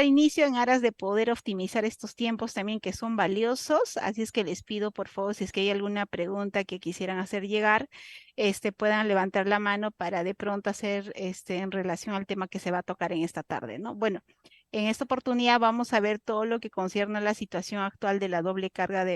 dar inicio en aras de poder optimizar estos tiempos también que son valiosos, así es que les pido por favor, si es que hay alguna pregunta que quisieran hacer llegar, puedan levantar la mano para de pronto hacer en relación al tema que se va a tocar en esta tarde, ¿no? Bueno, en esta oportunidad vamos a ver todo lo que concierne a la situación actual de la doble carga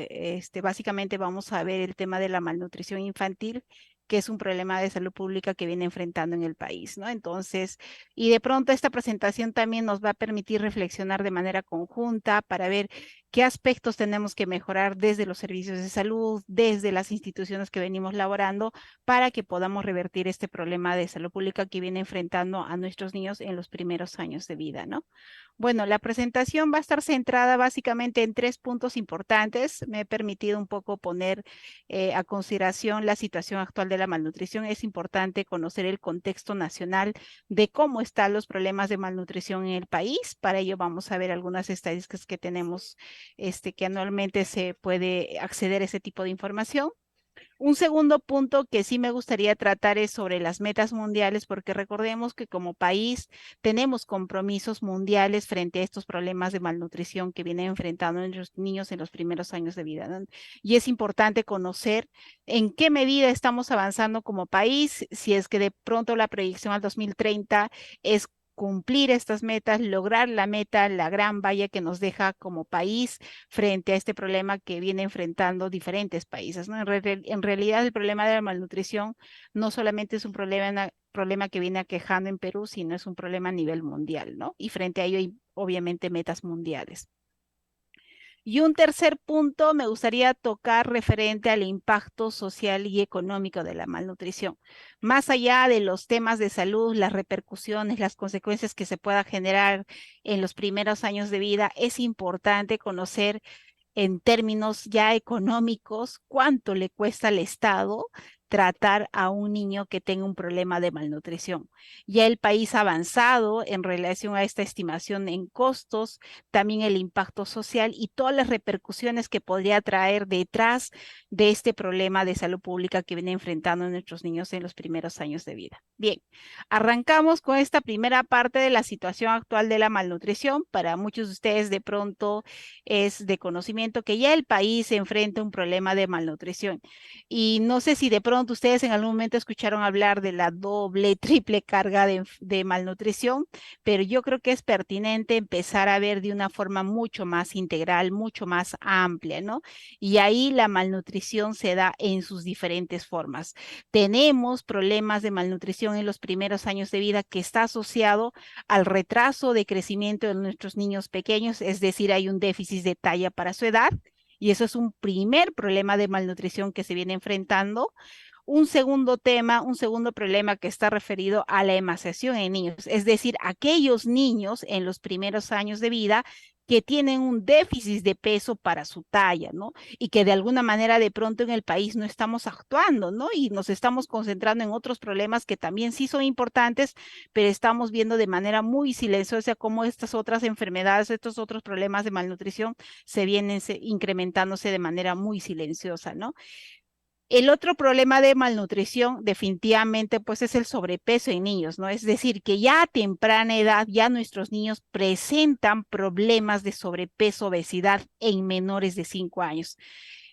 básicamente vamos a ver el tema de la malnutrición infantil, que es un problema de salud pública que viene enfrentando en el país, ¿no? Entonces, y de pronto esta presentación también nos va a permitir reflexionar de manera conjunta para ver qué aspectos tenemos que mejorar desde los servicios de salud, desde las instituciones que venimos laborando, para que podamos revertir este problema de salud pública que viene enfrentando a nuestros niños en los primeros años de vida, ¿no? Bueno, la presentación va a estar centrada básicamente en tres puntos importantes. Me he permitido un poco poner a consideración la situación actual de la malnutrición. Es importante conocer el contexto nacional de cómo están los problemas de malnutrición en el país. Para ello vamos a ver algunas estadísticas que tenemos, que anualmente se puede acceder a ese tipo de información. Un segundo punto que sí me gustaría tratar es sobre las metas mundiales, porque recordemos que como país tenemos compromisos mundiales frente a estos problemas de malnutrición que vienen enfrentando nuestros niños en los primeros años de vida, ¿no? Y es importante conocer en qué medida estamos avanzando como país, si es que de pronto la proyección al 2030 es cumplir estas metas, lograr la meta, la gran valla que nos deja como país frente a este problema que viene enfrentando diferentes países, ¿no? En realidad el problema de la malnutrición no solamente es un problema que viene aquejando en Perú, sino es un problema a nivel mundial, ¿no? Y frente a ello hay obviamente metas mundiales. Y un tercer punto me gustaría tocar referente al impacto social y económico de la malnutrición. Más allá de los temas de salud, las repercusiones, las consecuencias que se pueda generar en los primeros años de vida, es importante conocer en términos ya económicos, cuánto le cuesta al Estado tratar a un niño que tenga un problema de malnutrición. Ya el país ha avanzado en relación a esta estimación en costos, también el impacto social y todas las repercusiones que podría traer detrás de este problema de salud pública que viene enfrentando nuestros niños en los primeros años de vida. Bien, arrancamos con esta primera parte de la situación actual de la malnutrición. Para muchos de ustedes de pronto es de conocimiento que ya el país se enfrenta a un problema de malnutrición. Y no sé si de pronto ustedes en algún momento escucharon hablar de la doble, triple carga de malnutrición, pero yo creo que es pertinente empezar a ver de una forma mucho más integral, mucho más amplia, ¿no? Y ahí la malnutrición se da en sus diferentes formas. Tenemos problemas de malnutrición en los primeros años de vida que está asociado al retraso de crecimiento de nuestros niños pequeños, es decir, hay un déficit de talla para su edad, y eso es un primer problema de malnutrición que se viene enfrentando. Un segundo tema, un segundo problema que está referido a la emaciación en niños, es decir, aquellos niños en los primeros años de vida que tienen un déficit de peso para su talla, ¿no? Y que de alguna manera de pronto en el país no estamos actuando, ¿no? Y nos estamos concentrando en otros problemas que también sí son importantes, pero estamos viendo de manera muy silenciosa cómo estas otras enfermedades, estos otros problemas de malnutrición se vienen incrementándose de manera muy silenciosa, ¿no? El otro problema de malnutrición definitivamente pues es el sobrepeso en niños, ¿no? Es decir, que ya a temprana edad ya nuestros niños presentan problemas de sobrepeso, obesidad en menores de 5 años.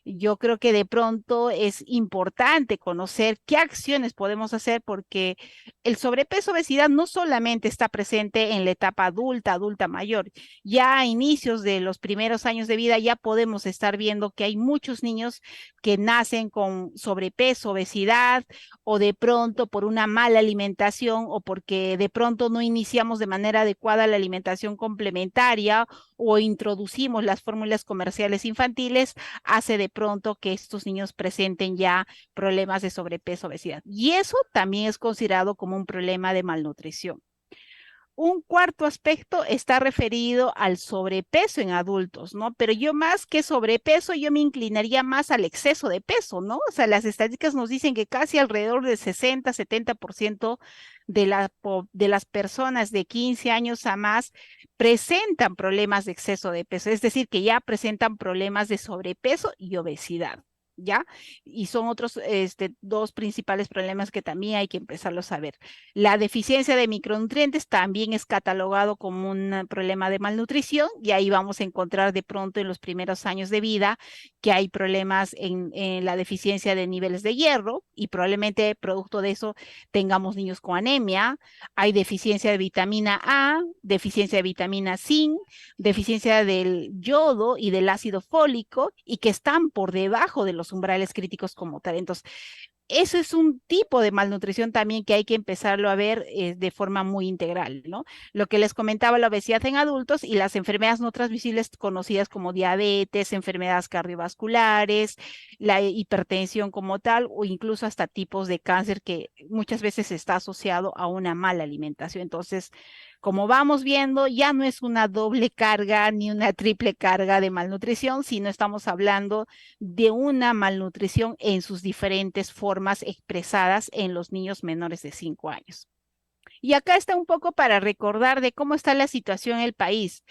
Yo creo que de pronto es importante conocer qué acciones podemos hacer porque el sobrepeso, obesidad no solamente está presente en la etapa adulta, adulta mayor. Ya a inicios de los primeros años de vida ya podemos estar viendo que hay muchos niños que nacen con sobrepeso, obesidad o de pronto por una mala alimentación o porque de pronto no iniciamos de manera adecuada la alimentación complementaria o introducimos las fórmulas comerciales infantiles, hace de pronto que estos niños presenten ya problemas de sobrepeso, obesidad. Y eso también es considerado como un problema de malnutrición. Un cuarto aspecto está referido al sobrepeso en adultos, ¿no? Pero yo más que sobrepeso, yo me inclinaría más al exceso de peso, ¿no? O sea, las estadísticas nos dicen que casi alrededor del 60-70% de las personas de 15 años a más presentan problemas de exceso de peso, es decir, que ya presentan problemas de sobrepeso y obesidad. ¿ya? Y son otros dos principales problemas que también hay que empezarlos a ver. La deficiencia de micronutrientes también es catalogado como un problema de malnutrición y ahí vamos a encontrar de pronto en los primeros años de vida que hay problemas en la deficiencia de niveles de hierro y probablemente producto de eso tengamos niños con anemia. Hay deficiencia de vitamina A, deficiencia de vitamina zinc, deficiencia del yodo y del ácido fólico y que están por debajo de los umbrales críticos como tal. Entonces, eso es un tipo de malnutrición también que hay que empezarlo a ver de forma muy integral, ¿no? Lo que les comentaba, la obesidad en adultos y las enfermedades no transmisibles conocidas como diabetes, enfermedades cardiovasculares, la hipertensión como tal, o incluso hasta tipos de cáncer que muchas veces está asociado a una mala alimentación. Entonces, como vamos viendo, ya no es una doble carga ni una triple carga de malnutrición, sino estamos hablando de una malnutrición en sus diferentes formas expresadas en los niños menores de 5 años. Y acá está un poco para recordar de cómo está la situación en el país.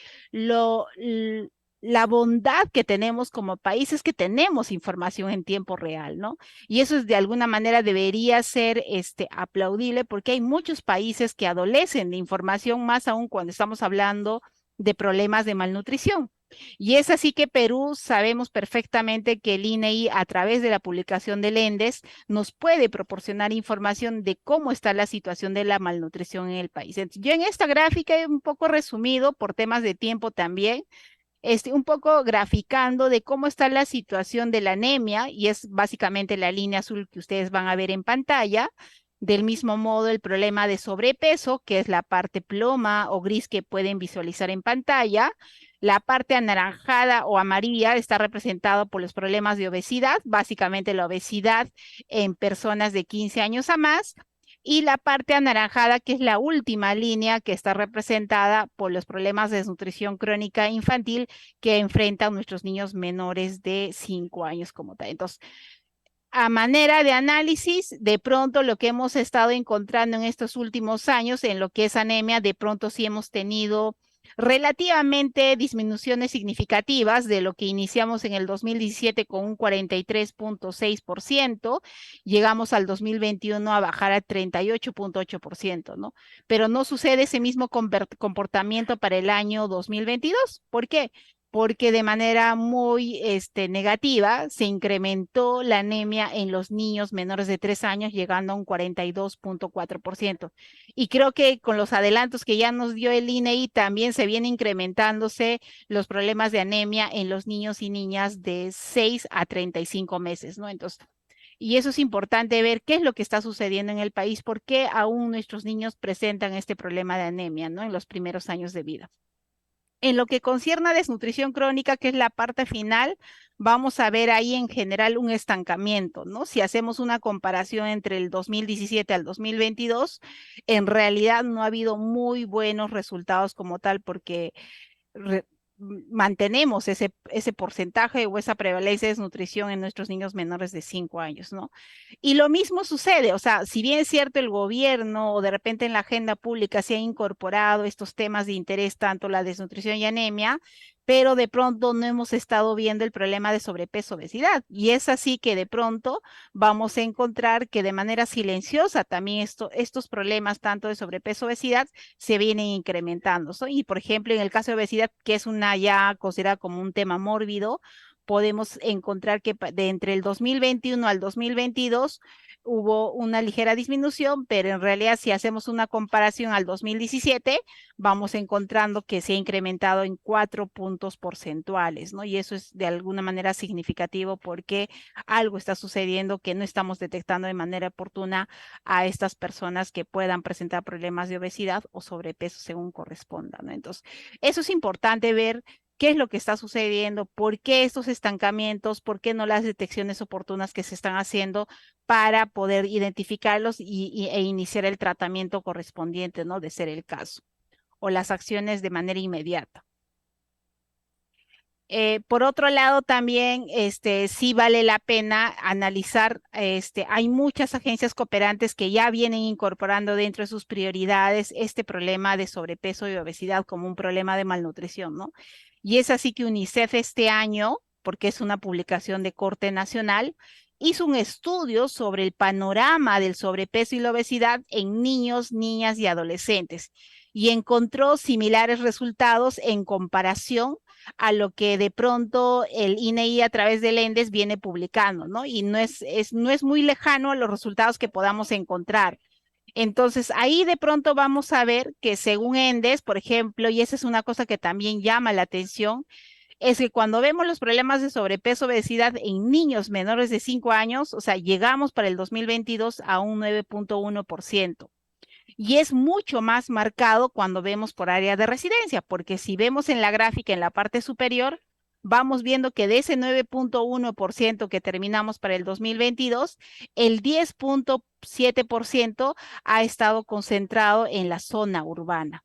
La bondad que tenemos como país es que tenemos información en tiempo real, ¿no? Y eso es de alguna manera debería ser aplaudible porque hay muchos países que adolecen de información, más aún cuando estamos hablando de problemas de malnutrición. Y es así que Perú sabemos perfectamente que el INEI a través de la publicación del ENDES nos puede proporcionar información de cómo está la situación de la malnutrición en el país. Entonces, yo en esta gráfica he un poco resumido por temas de tiempo también, un poco graficando de cómo está la situación de la anemia y es básicamente la línea azul que ustedes van a ver en pantalla. Del mismo modo, el problema de sobrepeso, que es la parte ploma o gris que pueden visualizar en pantalla. La parte anaranjada o amarilla está representada por los problemas de obesidad, básicamente la obesidad en personas de 15 años a más. Y la parte anaranjada, que es la última línea que está representada por los problemas de desnutrición crónica infantil que enfrentan nuestros niños menores de 5 años como tal. Entonces, a manera de análisis, de pronto lo que hemos estado encontrando en estos últimos años en lo que es anemia, de pronto sí hemos tenido relativamente disminuciones significativas de lo que iniciamos en el 2017 con un 43.6%, llegamos al 2021 a bajar a 38.8%, ¿no? Pero no sucede ese mismo comportamiento para el año 2022. ¿Por qué? Porque de manera muy negativa se incrementó la anemia en los niños menores de 3 años, llegando a un 42.4%. Y creo que con los adelantos que ya nos dio el INEI, también se viene incrementándose los problemas de anemia en los niños y niñas de 6 a 35 meses, ¿no? Entonces, y eso es importante ver qué es lo que está sucediendo en el país, por qué aún nuestros niños presentan este problema de anemia, ¿no? En los primeros años de vida. En lo que concierne a desnutrición crónica, que es la parte final, vamos a ver ahí en general un estancamiento, ¿no? Si hacemos una comparación entre el 2017 al 2022, en realidad no ha habido muy buenos resultados como tal porque re- mantenemos ese porcentaje o esa prevalencia de desnutrición en nuestros niños menores de 5 años, ¿no? Y lo mismo sucede, o sea, si bien es cierto el gobierno o de repente en la agenda pública se ha incorporado estos temas de interés, tanto la desnutrición y anemia, pero de pronto no hemos estado viendo el problema de sobrepeso, obesidad. Y es así que de pronto vamos a encontrar que de manera silenciosa también estos problemas, tanto de sobrepeso, obesidad, se vienen incrementando, ¿no? Y por ejemplo, en el caso de obesidad, que es una ya considerada como un tema mórbido, podemos encontrar que de entre el 2021 al 2022 hubo una ligera disminución, pero en realidad si hacemos una comparación al 2017, vamos encontrando que se ha incrementado en 4 puntos porcentuales, ¿no? Y eso es de alguna manera significativo porque algo está sucediendo que no estamos detectando de manera oportuna a estas personas que puedan presentar problemas de obesidad o sobrepeso según corresponda, ¿no? Entonces, eso es importante ver qué es lo que está sucediendo, por qué estos estancamientos, por qué no las detecciones oportunas que se están haciendo para poder identificarlos e iniciar el tratamiento correspondiente, ¿no? De ser el caso, o las acciones de manera inmediata. Por otro lado, también sí vale la pena analizar, hay muchas agencias cooperantes que ya vienen incorporando dentro de sus prioridades este problema de sobrepeso y obesidad como un problema de malnutrición, ¿no? Y es así que UNICEF este año porque es una publicación de corte nacional, hizo un estudio sobre el panorama del sobrepeso y la obesidad en niños, niñas y adolescentes y encontró similares resultados en comparación a lo que de pronto el INEI a través del ENDES viene publicando, ¿no? Y no es muy lejano a los resultados que podamos encontrar. Entonces, ahí de pronto vamos a ver que según ENDES, por ejemplo, y esa es una cosa que también llama la atención, es que cuando vemos los problemas de sobrepeso, obesidad en niños menores de 5 años, o sea, llegamos para el 2022 a un 9.1%. Y es mucho más marcado cuando vemos por área de residencia, porque si vemos en la gráfica en la parte superior, vamos viendo que de ese 9.1% que terminamos para el 2022, el 10.7% ha estado concentrado en la zona urbana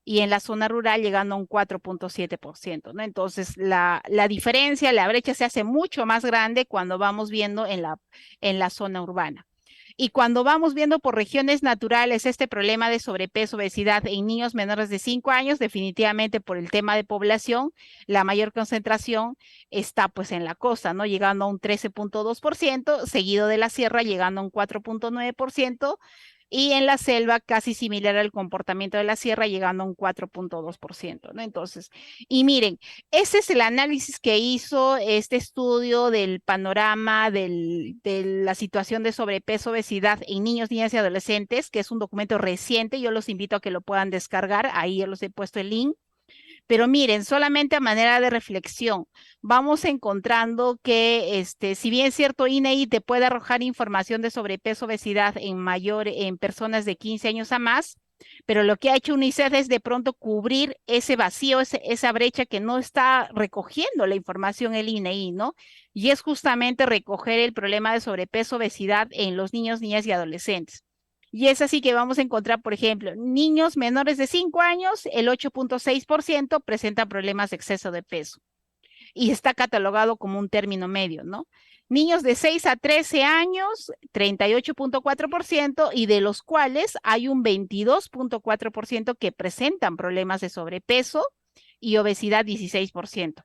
y en la zona rural llegando a un 4.7%, ¿no? Entonces, la diferencia, la brecha se hace mucho más grande cuando vamos viendo en la zona urbana. Y cuando vamos viendo por regiones naturales este problema de sobrepeso, obesidad en niños menores de 5 años, definitivamente por el tema de población, la mayor concentración está pues en la costa, ¿no? Llegando a un 13.2%, seguido de la sierra llegando a un 4.9%, y en la selva casi similar al comportamiento de la sierra, llegando a un 4.2%, ¿no? Entonces, y miren, ese es el análisis que hizo este estudio del panorama de la situación de sobrepeso, obesidad en niños, niñas y adolescentes, que es un documento reciente. Yo los invito a que lo puedan descargar. Ahí yo los he puesto el link. Pero miren, solamente a manera de reflexión, vamos encontrando que, si bien es cierto, INEI te puede arrojar información de sobrepeso, obesidad en personas de 15 años a más, pero lo que ha hecho UNICEF es de pronto cubrir ese vacío, esa brecha que no está recogiendo la información el INEI, ¿no? Y es justamente recoger el problema de sobrepeso, obesidad en los niños, niñas y adolescentes. Y es así que vamos a encontrar, por ejemplo, niños menores de 5 años, el 8.6% presenta problemas de exceso de peso y está catalogado como un término medio, ¿no? Niños de 6 a 13 años, 38.4%, y de los cuales hay un 22.4% que presentan problemas de sobrepeso y obesidad 16%.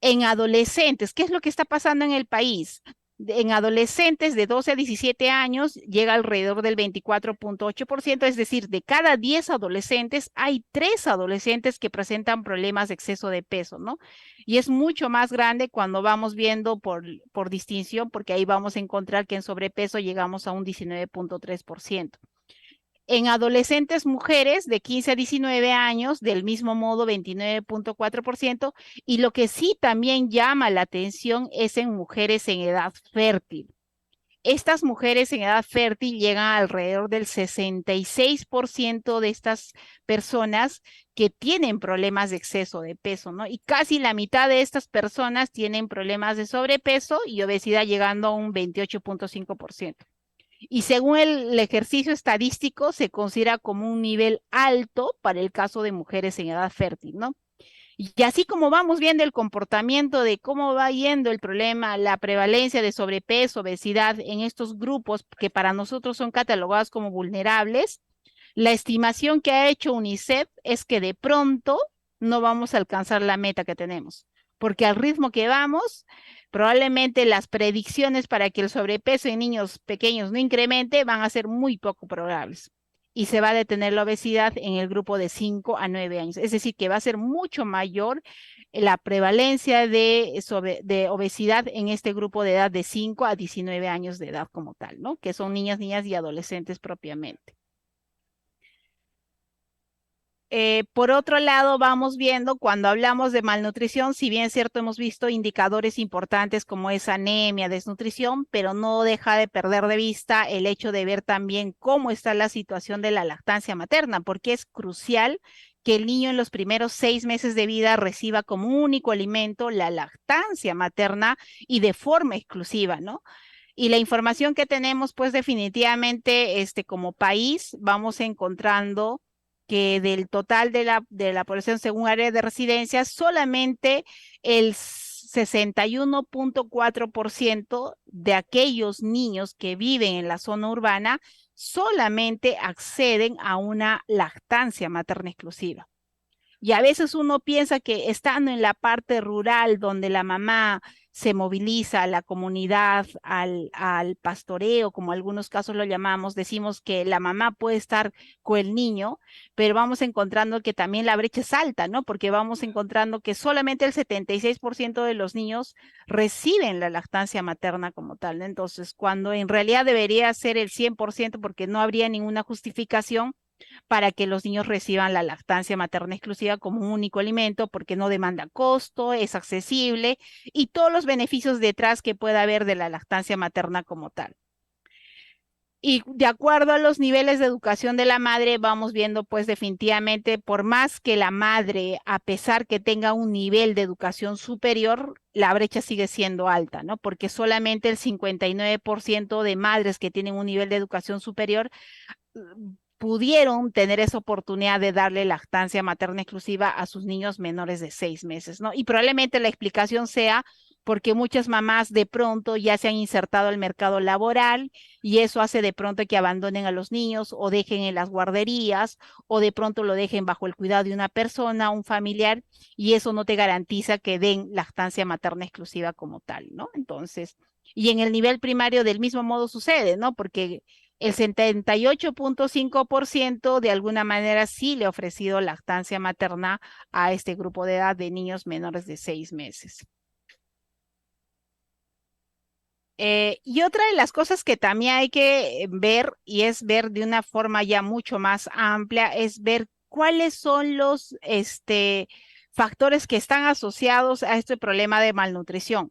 En adolescentes, ¿qué es lo que está pasando en el país? En adolescentes de 12 a 17 años llega alrededor del 24.8%, es decir, de cada 10 adolescentes hay 3 adolescentes que presentan problemas de exceso de peso, ¿no? Y es mucho más grande cuando vamos viendo por distinción, porque ahí vamos a encontrar que en sobrepeso llegamos a un 19.3%. En adolescentes mujeres de 15 a 19 años, del mismo modo, 29.4%. Y lo que sí también llama la atención es en mujeres en edad fértil. Estas mujeres en edad fértil llegan a alrededor del 66% de estas personas que tienen problemas de exceso de peso, ¿no? Y casi la mitad de estas personas tienen problemas de sobrepeso y obesidad, llegando a un 28.5%. Y según el ejercicio estadístico, se considera como un nivel alto para el caso de mujeres en edad fértil, ¿no? Y así como vamos viendo el comportamiento de cómo va yendo el problema, la prevalencia de sobrepeso, obesidad en estos grupos que para nosotros son catalogados como vulnerables, la estimación que ha hecho UNICEF es que de pronto no vamos a alcanzar la meta que tenemos, porque al ritmo que vamos, probablemente las predicciones para que el sobrepeso en niños pequeños no incremente van a ser muy poco probables. Y se va a detener la obesidad en el grupo de 5 a 9 años. Es decir, que va a ser mucho mayor la prevalencia de obesidad en este grupo de edad de 5 a 19 años de edad como tal, ¿no? Que son niñas, niñas y adolescentes propiamente. Por otro lado, vamos viendo cuando hablamos de malnutrición, si bien es cierto, hemos visto indicadores importantes como es anemia, desnutrición, pero no deja de perder de vista el hecho de ver también cómo está la situación de la lactancia materna, porque es crucial que el niño en los primeros 6 meses de vida reciba como único alimento la lactancia materna y de forma exclusiva, ¿no? Y la información que tenemos, pues definitivamente, como país, vamos encontrando que del total de la población según área de residencia, solamente el 61.4% de aquellos niños que viven en la zona urbana solamente acceden a una lactancia materna exclusiva. Y a veces uno piensa que estando en la parte rural donde la mamá se moviliza a la comunidad, al pastoreo, como algunos casos lo llamamos, decimos que la mamá puede estar con el niño, pero vamos encontrando que también la brecha es alta, ¿no? Porque vamos encontrando que solamente el 76% de los niños reciben la lactancia materna como tal, ¿no? Entonces, cuando en realidad debería ser el 100% porque no habría ninguna justificación para que los niños reciban la lactancia materna exclusiva como un único alimento, porque no demanda costo, es accesible y todos los beneficios detrás que pueda haber de la lactancia materna como tal. Y de acuerdo a los niveles de educación de la madre, vamos viendo pues definitivamente, por más que la madre, a pesar que tenga un nivel de educación superior, la brecha sigue siendo alta, ¿no? Porque solamente el 59% de madres que tienen un nivel de educación superior pudieron tener esa oportunidad de darle lactancia materna exclusiva a sus niños menores de 6 meses, ¿no? Y probablemente la explicación sea porque muchas mamás de pronto ya se han insertado al mercado laboral y eso hace de pronto que abandonen a los niños o dejen en las guarderías o de pronto lo dejen bajo el cuidado de una persona, un familiar, y eso no te garantiza que den lactancia materna exclusiva como tal, ¿no? Entonces, y en el nivel primario del mismo modo sucede, ¿no? Porque el 78.5% de alguna manera sí le ha ofrecido lactancia materna a este grupo de edad de niños menores de 6 meses. Y otra de las cosas que también hay que ver, y es ver de una forma ya mucho más amplia, es ver cuáles son los factores que están asociados a este problema de malnutrición.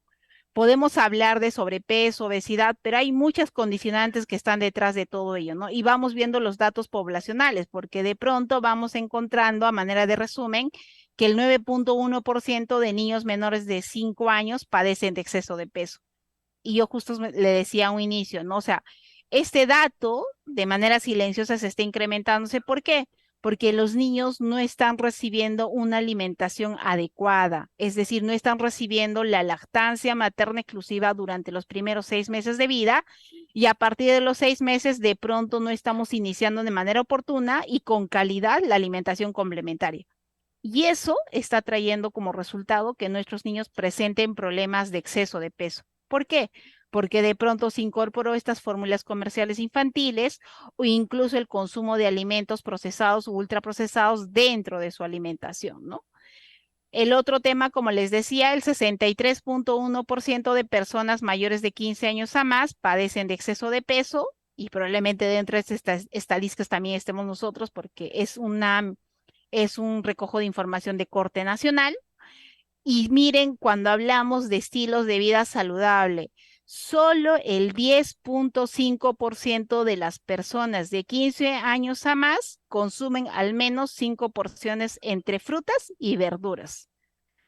Podemos hablar de sobrepeso, obesidad, pero hay muchas condicionantes que están detrás de todo ello, ¿no? Y vamos viendo los datos poblacionales, porque de pronto vamos encontrando, a manera de resumen, que el 9.1% de niños menores de 5 años padecen de exceso de peso. Y yo justo le decía a un inicio, ¿no? O sea, este dato de manera silenciosa se está incrementándose. ¿Por qué? Porque los niños no están recibiendo una alimentación adecuada, es decir, no están recibiendo la lactancia materna exclusiva durante los primeros 6 meses de vida y a partir de los 6 meses de pronto no estamos iniciando de manera oportuna y con calidad la alimentación complementaria. Y eso está trayendo como resultado que nuestros niños presenten problemas de exceso de peso. ¿Por qué? Porque de pronto se incorporó estas fórmulas comerciales infantiles o incluso el consumo de alimentos procesados o ultraprocesados dentro de su alimentación, ¿no? El otro tema, como les decía, el 63.1% de personas mayores de 15 años a más padecen de exceso de peso y probablemente dentro de estas estadísticas también estemos nosotros porque es un recojo de información de corte nacional. Y miren, cuando hablamos de estilos de vida saludable, solo el 10.5% de las personas de 15 años a más consumen al menos 5 porciones entre frutas y verduras,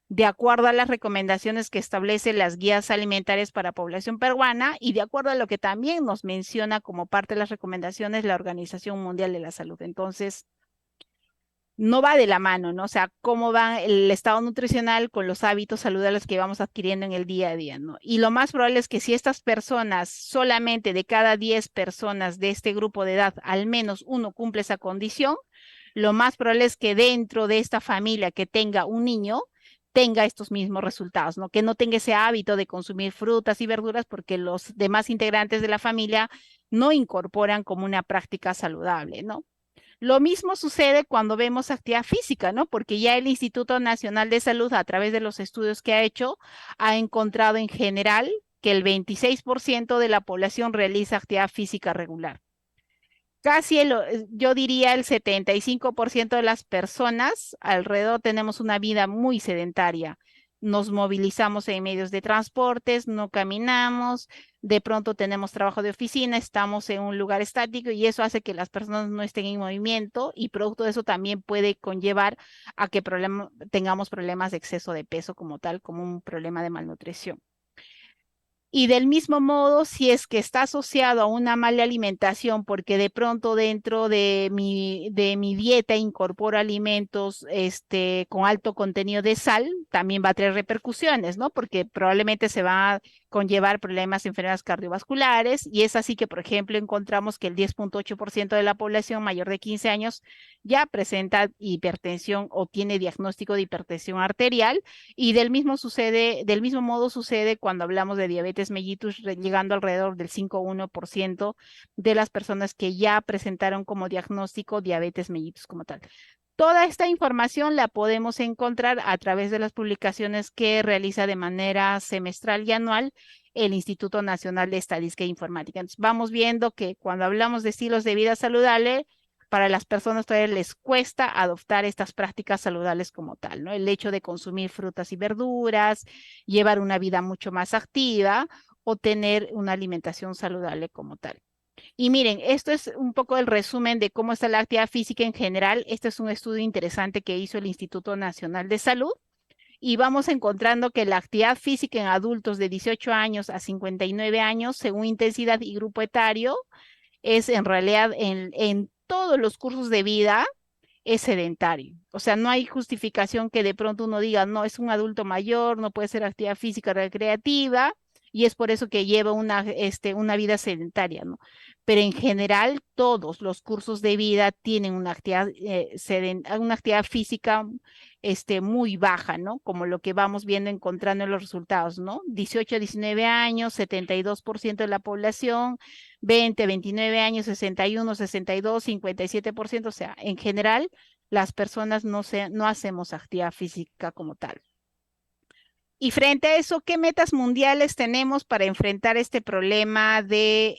de acuerdo a las recomendaciones que establecen las guías alimentarias para población peruana y de acuerdo a lo que también nos menciona como parte de las recomendaciones la Organización Mundial de la Salud. Entonces, no va de la mano, ¿no? O sea, cómo va el estado nutricional con los hábitos saludables que vamos adquiriendo en el día a día, ¿no? Y lo más probable es que si estas personas, solamente de cada 10 personas de este grupo de edad, al menos uno cumple esa condición, lo más probable es que dentro de esta familia que tenga un niño, tenga estos mismos resultados, ¿no? Que no tenga ese hábito de consumir frutas y verduras porque los demás integrantes de la familia no incorporan como una práctica saludable, ¿no? Lo mismo sucede cuando vemos actividad física, ¿no? Porque ya el Instituto Nacional de Salud, a través de los estudios que ha hecho, ha encontrado en general que el 26% de la población realiza actividad física regular. Yo diría el 75% de las personas alrededor tenemos una vida muy sedentaria. Nos movilizamos en medios de transportes, no caminamos, de pronto tenemos trabajo de oficina, estamos en un lugar estático y eso hace que las personas no estén en movimiento y producto de eso también puede conllevar a que tengamos problemas de exceso de peso como tal, como un problema de malnutrición. Y del mismo modo, si es que está asociado a una mala alimentación, porque de pronto dentro de mi dieta incorporo alimentos con alto contenido de sal, también va a tener repercusiones, ¿no? Porque probablemente se va a conllevar problemas, enfermedades cardiovasculares, y es así que, por ejemplo, encontramos que el 10,8% de la población mayor de 15 años ya presenta hipertensión o tiene diagnóstico de hipertensión arterial, y del mismo modo sucede cuando hablamos de diabetes mellitus, llegando alrededor del 5,1% de las personas que ya presentaron como diagnóstico diabetes mellitus como tal. Toda esta información la podemos encontrar a través de las publicaciones que realiza de manera semestral y anual el Instituto Nacional de Estadística e Informática. Entonces, vamos viendo que cuando hablamos de estilos de vida saludable, para las personas todavía les cuesta adoptar estas prácticas saludables como tal, ¿no? El hecho de consumir frutas y verduras, llevar una vida mucho más activa o tener una alimentación saludable como tal. Y miren, esto es un poco el resumen de cómo está la actividad física en general. Este es un estudio interesante que hizo el Instituto Nacional de Salud, y vamos encontrando que la actividad física en adultos de 18 años a 59 años, según intensidad y grupo etario, es en realidad en todos los cursos de vida es sedentario. O sea, no hay justificación que de pronto uno diga, no, es un adulto mayor, no puede ser actividad física recreativa, y es por eso que lleva una vida sedentaria, ¿no? Pero en general, todos los cursos de vida tienen una actividad física muy baja, ¿no? Como lo que vamos viendo, encontrando en los resultados, ¿no? 18 a 19 años, 72% de la población, 20, 29 años, 61, 62, 57%, o sea, en general, las personas no hacemos actividad física como tal. Y frente a eso, ¿qué metas mundiales tenemos para enfrentar este problema de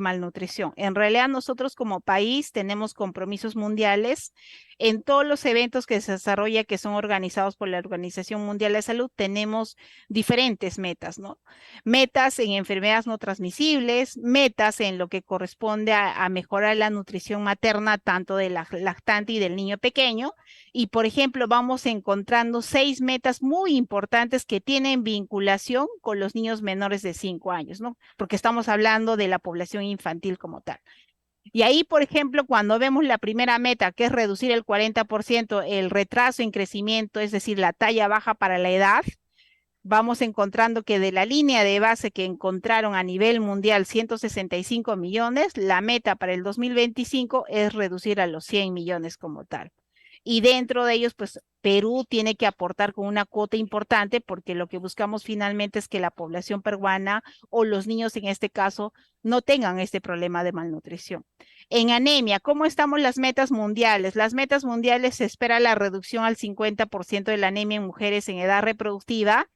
malnutrición? En realidad, nosotros como país tenemos compromisos mundiales en todos los eventos que se desarrolla, que son organizados por la Organización Mundial de Salud. Tenemos diferentes metas, ¿no? Metas en enfermedades no transmisibles, metas en lo que corresponde a mejorar la nutrición materna, tanto de la lactante y del niño pequeño. Y, por ejemplo, vamos encontrando 6 metas muy importantes que tienen vinculación con los niños menores de 5 años, ¿no? Porque estamos hablando de la población infantil como tal. Y ahí, por ejemplo, cuando vemos la primera meta, que es reducir el 40% el retraso en crecimiento, es decir, la talla baja para la edad, vamos encontrando que de la línea de base que encontraron a nivel mundial 165 millones, la meta para el 2025 es reducir a los 100 millones como tal. Y dentro de ellos, pues Perú tiene que aportar con una cuota importante, porque lo que buscamos finalmente es que la población peruana o los niños en este caso no tengan este problema de malnutrición. En anemia, ¿cómo estamos las metas mundiales? Las metas mundiales se espera la reducción al 50% de la anemia en mujeres en edad reproductiva.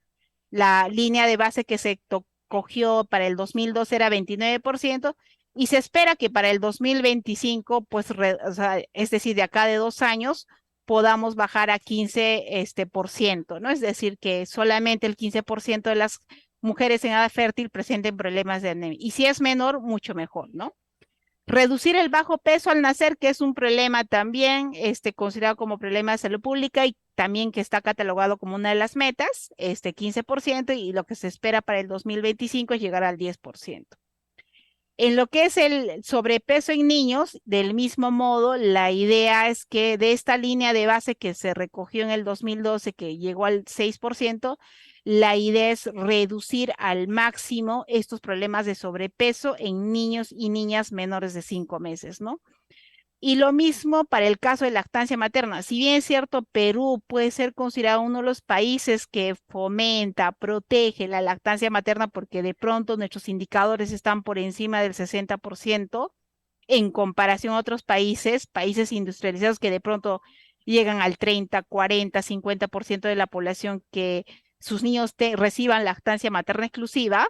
La línea de base que se cogió para el 2012 era 29%, y se espera que para el 2025, pues, o sea, es decir, de acá de 2 años, podamos bajar a 15%, ¿no? Es decir, que solamente el 15% de las mujeres en edad fértil presenten problemas de anemia. Y si es menor, mucho mejor, ¿no? Reducir el bajo peso al nacer, que es un problema también considerado como problema de salud pública y también que está catalogado como una de las metas, 15%, y lo que se espera para el 2025 es llegar al 10%. En lo que es el sobrepeso en niños, del mismo modo, la idea es que de esta línea de base que se recogió en el 2012, que llegó al 6%, la idea es reducir al máximo estos problemas de sobrepeso en niños y niñas menores de 5 meses, ¿no? Y lo mismo para el caso de lactancia materna. Si bien es cierto, Perú puede ser considerado uno de los países que fomenta, protege la lactancia materna, porque de pronto nuestros indicadores están por encima del 60% en comparación a otros países industrializados que de pronto llegan al 30, 40, 50% de la población que sus niños reciban lactancia materna exclusiva.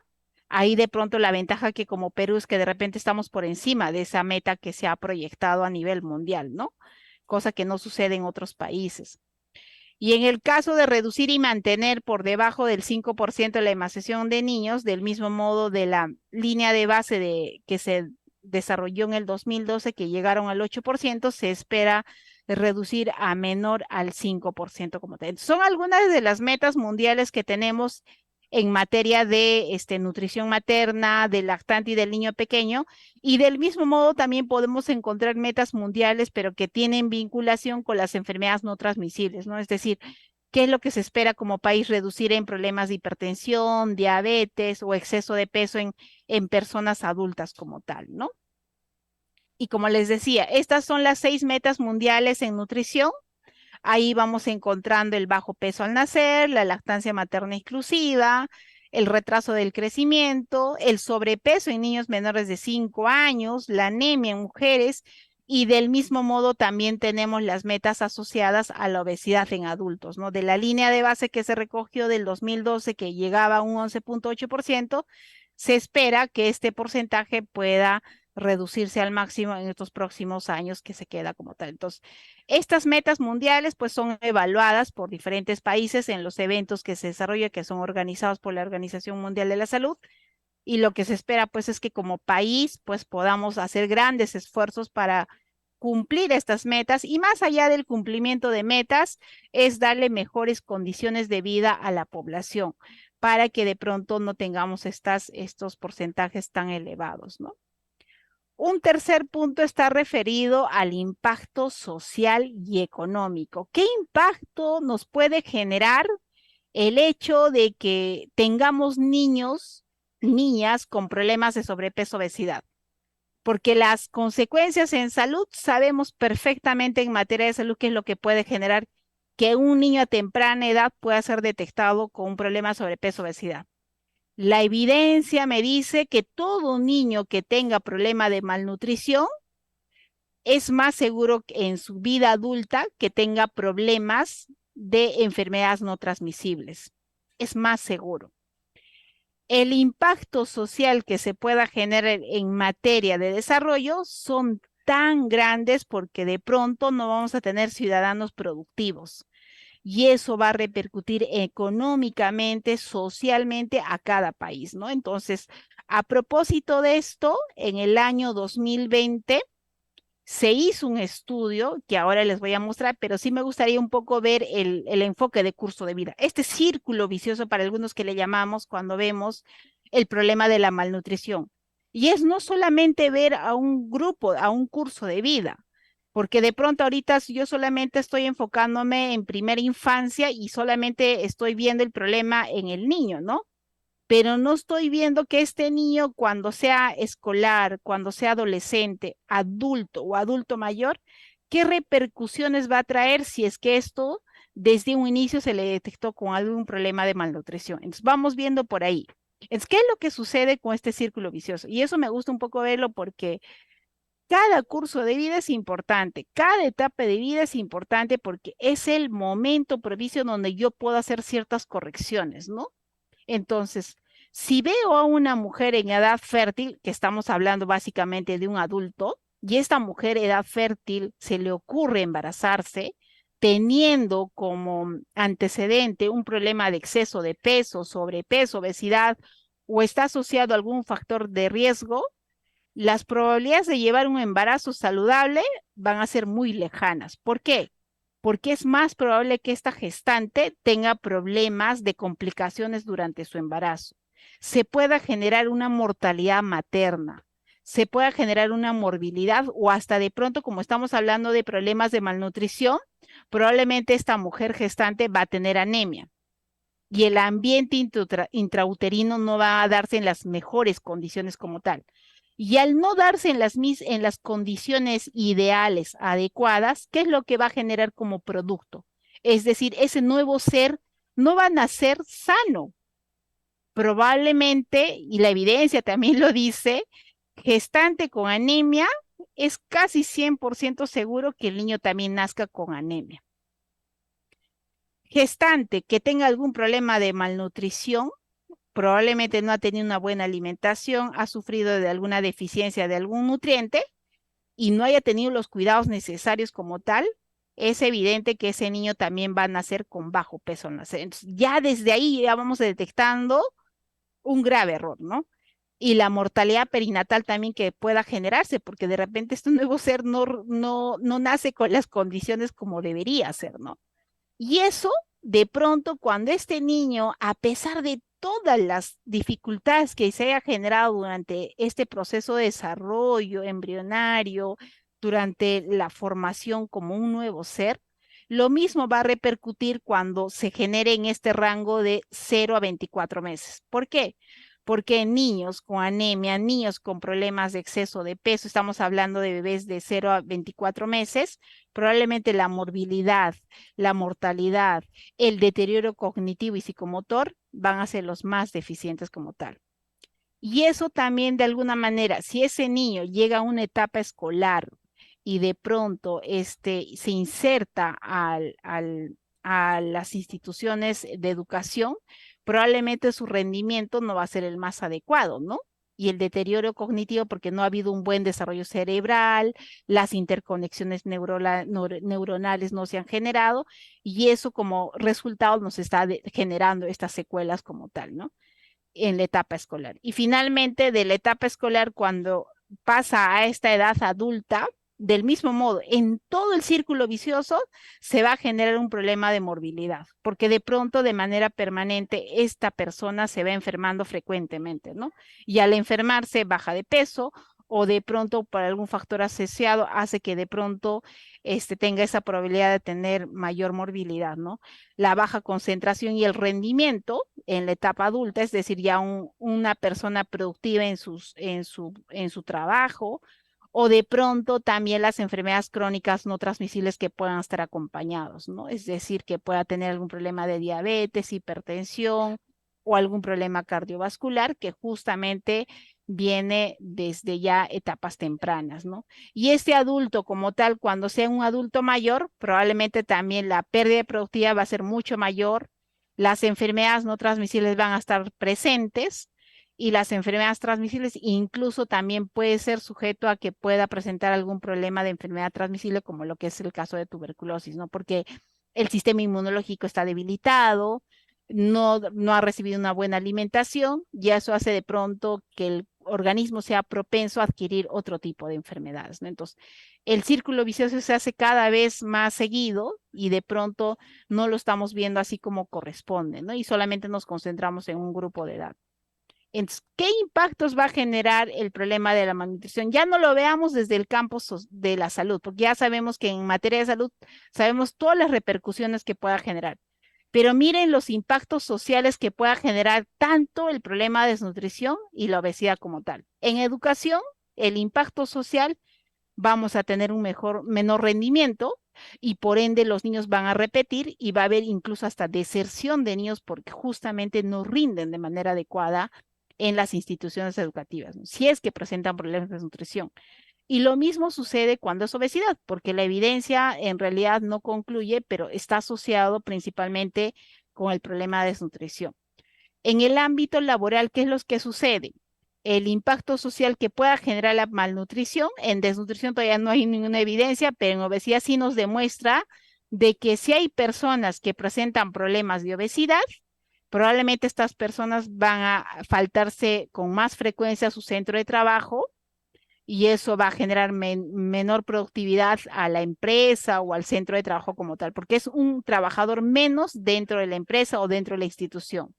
Ahí de pronto la ventaja que como Perú es que de repente estamos por encima de esa meta que se ha proyectado a nivel mundial, ¿no? Cosa que no sucede en otros países. Y en el caso de reducir y mantener por debajo del 5% la emancipación de niños, del mismo modo de la línea de base que se desarrolló en el 2012, que llegaron al 8%, se espera reducir a menor al 5% como tal. Son algunas de las metas mundiales que tenemos en materia de nutrición materna, del lactante y del niño pequeño, y del mismo modo también podemos encontrar metas mundiales, pero que tienen vinculación con las enfermedades no transmisibles, ¿no? Es decir, ¿Qué es lo que se espera como país reducir en problemas de hipertensión, diabetes o exceso de peso en personas adultas como tal, ¿no? Y como les decía, estas son las 6 metas mundiales en nutrición. Ahí vamos encontrando el bajo peso al nacer, la lactancia materna exclusiva, el retraso del crecimiento, el sobrepeso en niños menores de 5 años, la anemia en mujeres y del mismo modo también tenemos las metas asociadas a la obesidad en adultos, ¿no? De la línea de base que se recogió del 2012 que llegaba a un 11,8%, se espera que este porcentaje pueda reducirse al máximo en estos próximos años que se queda como tal. Entonces, estas metas mundiales pues son evaluadas por diferentes países en los eventos que se desarrollan, que son organizados por la Organización Mundial de la Salud, y lo que se espera pues es que como país pues podamos hacer grandes esfuerzos para cumplir estas metas y más allá del cumplimiento de metas es darle mejores condiciones de vida a la población para que de pronto no tengamos estos porcentajes tan elevados, ¿no? Un tercer punto está referido al impacto social y económico. ¿Qué impacto nos puede generar el hecho de que tengamos niños, niñas con problemas de sobrepeso, obesidad? Porque las consecuencias en salud sabemos perfectamente en materia de salud qué es lo que puede generar que un niño a temprana edad pueda ser detectado con un problema de sobrepeso, obesidad. La evidencia me dice que todo niño que tenga problema de malnutrición es más seguro en su vida adulta que tenga problemas de enfermedades no transmisibles. Es más seguro. El impacto social que se pueda generar en materia de desarrollo son tan grandes porque de pronto no vamos a tener ciudadanos productivos y eso va a repercutir económicamente, socialmente a cada país, ¿no? Entonces, a propósito de esto, en el año 2020 se hizo un estudio que ahora les voy a mostrar, pero sí me gustaría un poco ver el enfoque de curso de vida. Este círculo vicioso para algunos que le llamamos cuando vemos el problema de la malnutrición. Y es no solamente ver a un grupo, a un curso de vida, porque de pronto ahorita yo solamente estoy enfocándome en primera infancia y solamente estoy viendo el problema en el niño, ¿no? Pero no estoy viendo que este niño cuando sea escolar, cuando sea adolescente, adulto o adulto mayor, qué repercusiones va a traer si es que esto desde un inicio se le detectó con algún problema de malnutrición. Entonces vamos viendo por ahí. ¿Qué es lo que sucede con este círculo vicioso? Y eso me gusta un poco verlo porque cada curso de vida es importante, cada etapa de vida es importante porque es el momento propicio donde yo puedo hacer ciertas correcciones, ¿no? Entonces, si veo a una mujer en edad fértil, que estamos hablando básicamente de un adulto, y esta mujer edad fértil se le ocurre embarazarse, teniendo como antecedente un problema de exceso de peso, sobrepeso, obesidad, o está asociado a algún factor de riesgo, las probabilidades de llevar un embarazo saludable van a ser muy lejanas. ¿Por qué? Porque es más probable que esta gestante tenga problemas de complicaciones durante su embarazo. Se pueda generar una mortalidad materna, se pueda generar una morbilidad o hasta de pronto, como estamos hablando de problemas de malnutrición, probablemente esta mujer gestante va a tener anemia y el ambiente intrauterino no va a darse en las mejores condiciones como tal. Y al no darse en las condiciones ideales, adecuadas, ¿qué es lo que va a generar como producto? Es decir, ese nuevo ser no va a nacer sano. Probablemente, y la evidencia también lo dice, gestante con anemia es casi 100% seguro que el niño también nazca con anemia. Gestante que tenga algún problema de malnutrición, probablemente no ha tenido una buena alimentación, ha sufrido de alguna deficiencia de algún nutriente y no haya tenido los cuidados necesarios como tal, es evidente que ese niño también va a nacer con bajo peso al nacer. Entonces, ya desde ahí ya vamos detectando un grave error, ¿no? Y la mortalidad perinatal también que pueda generarse, porque de repente este nuevo ser no nace con las condiciones como debería ser, ¿no? Y eso, de pronto, cuando este niño, a pesar de todas las dificultades que se haya generado durante este proceso de desarrollo embrionario, durante la formación como un nuevo ser, Lo mismo va a repercutir cuando se genere en este rango de 0 a 24 meses. ¿Por qué? Porque en niños con anemia, niños con problemas de exceso de peso, estamos hablando de bebés de 0 a 24 meses, probablemente la morbilidad, la mortalidad, el deterioro cognitivo y psicomotor van a ser los más deficientes como tal. Y eso también de alguna manera, si ese niño llega a una etapa escolar y de pronto se inserta a las instituciones de educación, probablemente su rendimiento no va a ser el más adecuado, ¿no? Y el deterioro cognitivo porque no ha habido un buen desarrollo cerebral, las interconexiones neuronales no se han generado y eso como resultado nos está generando estas secuelas como tal, ¿no? En la etapa escolar. Y finalmente, de la etapa escolar, cuando pasa a esta edad adulta, del mismo modo, en todo el círculo vicioso se va a generar un problema de morbilidad, porque de pronto, de manera permanente, esta persona se va enfermando frecuentemente, ¿no? Y al enfermarse baja de peso o de pronto por algún factor asociado hace que de pronto tenga esa probabilidad de tener mayor morbilidad, ¿no? La baja concentración y el rendimiento en la etapa adulta, es decir, ya una persona productiva en su trabajo, o de pronto también las enfermedades crónicas no transmisibles que puedan estar acompañados, ¿no? Es decir, que pueda tener algún problema de diabetes, hipertensión o algún problema cardiovascular que justamente viene desde ya etapas tempranas, ¿no? Y este adulto como tal, cuando sea un adulto mayor, probablemente también la pérdida productiva va a ser mucho mayor, las enfermedades no transmisibles van a estar presentes y las enfermedades transmisibles incluso también puede ser sujeto a que pueda presentar algún problema de enfermedad transmisible como lo que es el caso de tuberculosis, ¿no? Porque el sistema inmunológico está debilitado, no ha recibido una buena alimentación y eso hace de pronto que el organismo sea propenso a adquirir otro tipo de enfermedades, ¿no? Entonces, el círculo vicioso se hace cada vez más seguido y de pronto no lo estamos viendo así como corresponde, ¿no? Y solamente nos concentramos en un grupo de edad. Entonces, ¿qué impactos va a generar el problema de la malnutrición? Ya no lo veamos desde el campo de la salud, porque ya sabemos que en materia de salud sabemos todas las repercusiones que pueda generar. Pero miren los impactos sociales que pueda generar tanto el problema de desnutrición y la obesidad como tal. En educación, el impacto social, vamos a tener un menor rendimiento y por ende los niños van a repetir y va a haber incluso hasta deserción de niños porque justamente no rinden de manera adecuada en las instituciones educativas, ¿no? Si es que presentan problemas de nutrición. Y lo mismo sucede cuando es obesidad, porque la evidencia en realidad no concluye, pero está asociado principalmente con el problema de desnutrición. En el ámbito laboral, ¿qué es lo que sucede? El impacto social que pueda generar la malnutrición, en desnutrición todavía no hay ninguna evidencia, pero en obesidad sí nos demuestra de que si hay personas que presentan problemas de obesidad, probablemente estas personas van a faltarse con más frecuencia a su centro de trabajo y eso va a generar menor productividad a la empresa o al centro de trabajo como tal, porque es un trabajador menos dentro de la empresa o dentro de la institución.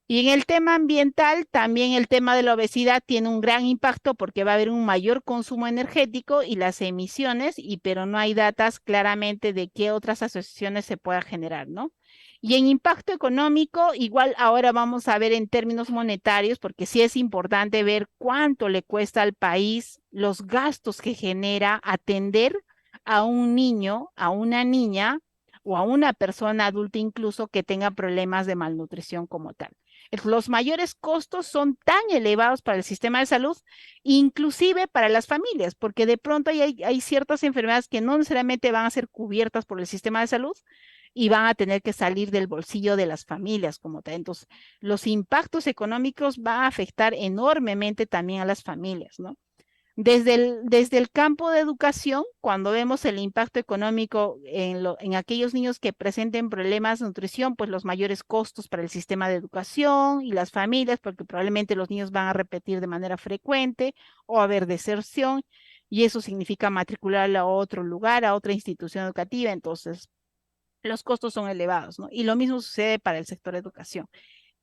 Y en el tema ambiental, también el tema de la obesidad tiene un gran impacto porque va a haber un mayor consumo energético y las emisiones, pero no hay datos claramente de qué otras asociaciones se pueda generar, ¿no? Y en impacto económico, igual ahora vamos a ver en términos monetarios, porque sí es importante ver cuánto le cuesta al país los gastos que genera atender a un niño, a una niña o a una persona adulta incluso que tenga problemas de malnutrición como tal. Los mayores costos son tan elevados para el sistema de salud, inclusive para las familias, porque de pronto hay ciertas enfermedades que no necesariamente van a ser cubiertas por el sistema de salud y van a tener que salir del bolsillo de las familias como tal. Entonces, los impactos económicos van a afectar enormemente también a las familias, ¿no? Desde el campo de educación, cuando vemos el impacto económico en aquellos niños que presenten problemas de nutrición, pues los mayores costos para el sistema de educación y las familias, porque probablemente los niños van a repetir de manera frecuente o haber deserción, y eso significa matricularla a otro lugar, a otra institución educativa, entonces los costos son elevados, ¿no? Y lo mismo sucede para el sector educación.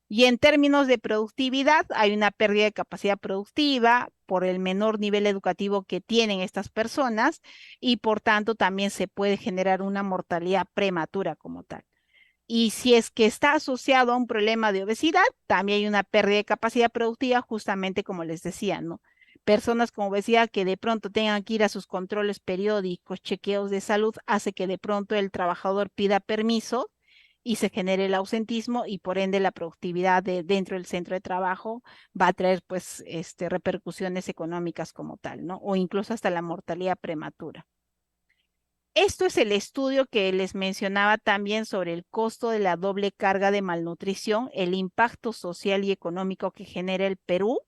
Y en términos de productividad, hay una pérdida de capacidad productiva por el menor nivel educativo que tienen estas personas y por tanto también se puede generar una mortalidad prematura como tal. Y si es que está asociado a un problema de obesidad, también hay una pérdida de capacidad productiva, justamente como les decía, ¿no? Personas con obesidad que de pronto tengan que ir a sus controles periódicos, chequeos de salud, hace que de pronto el trabajador pida permiso y se genere el ausentismo y por ende la productividad dentro del centro de trabajo va a traer pues repercusiones económicas como tal, ¿no? O incluso hasta la mortalidad prematura. Esto es el estudio que les mencionaba también sobre el costo de la doble carga de malnutrición, el impacto social y económico que genera el Perú.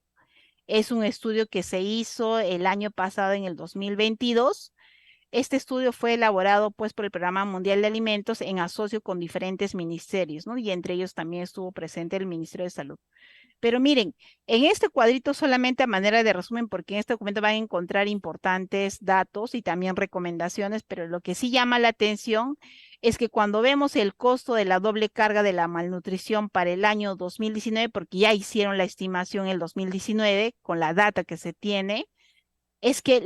Es un estudio que se hizo el año pasado, en el 2022. Este estudio fue elaborado pues por el Programa Mundial de Alimentos en asocio con diferentes ministerios, ¿no? Y entre ellos también estuvo presente el Ministerio de Salud. Pero miren, en este cuadrito solamente a manera de resumen, porque en este documento van a encontrar importantes datos y también recomendaciones, pero lo que sí llama la atención es que cuando vemos el costo de la doble carga de la malnutrición para el año 2019, porque ya hicieron la estimación el 2019 con la data que se tiene, es que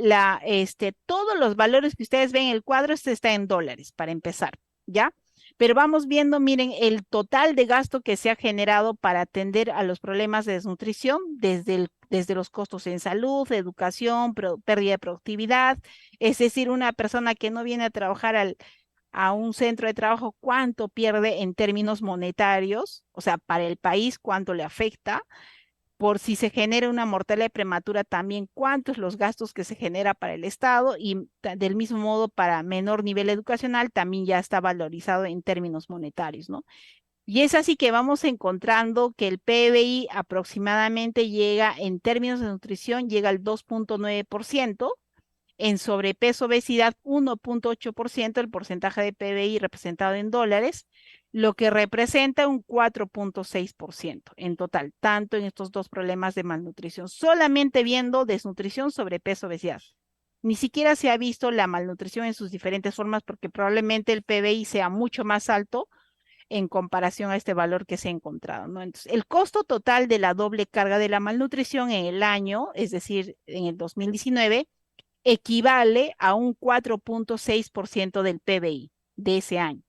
todos los valores que ustedes ven en el cuadro, este está en dólares para empezar, ¿ya? Pero vamos viendo, miren, el total de gasto que se ha generado para atender a los problemas de desnutrición, desde los costos en salud, educación, pérdida de productividad, es decir, una persona que no viene a trabajar a un centro de trabajo, ¿cuánto pierde en términos monetarios? O sea, para el país, ¿cuánto le afecta? Por si se genera una mortalidad prematura también, cuántos los gastos que se genera para el Estado y del mismo modo para menor nivel educacional también ya está valorizado en términos monetarios, ¿no? Y es así que vamos encontrando que el PBI aproximadamente llega, en términos de nutrición, llega al 2,9%, en sobrepeso, obesidad 1,8%, el porcentaje de PBI representado en dólares, lo que representa un 4,6% en total, tanto en estos dos problemas de malnutrición, solamente viendo desnutrición, sobrepeso, obesidad. Ni siquiera se ha visto la malnutrición en sus diferentes formas porque probablemente el PBI sea mucho más alto en comparación a este valor que se ha encontrado, ¿no? Entonces, el costo total de la doble carga de la malnutrición en el año, es decir, en el 2019, equivale a un 4,6% del PBI de ese año.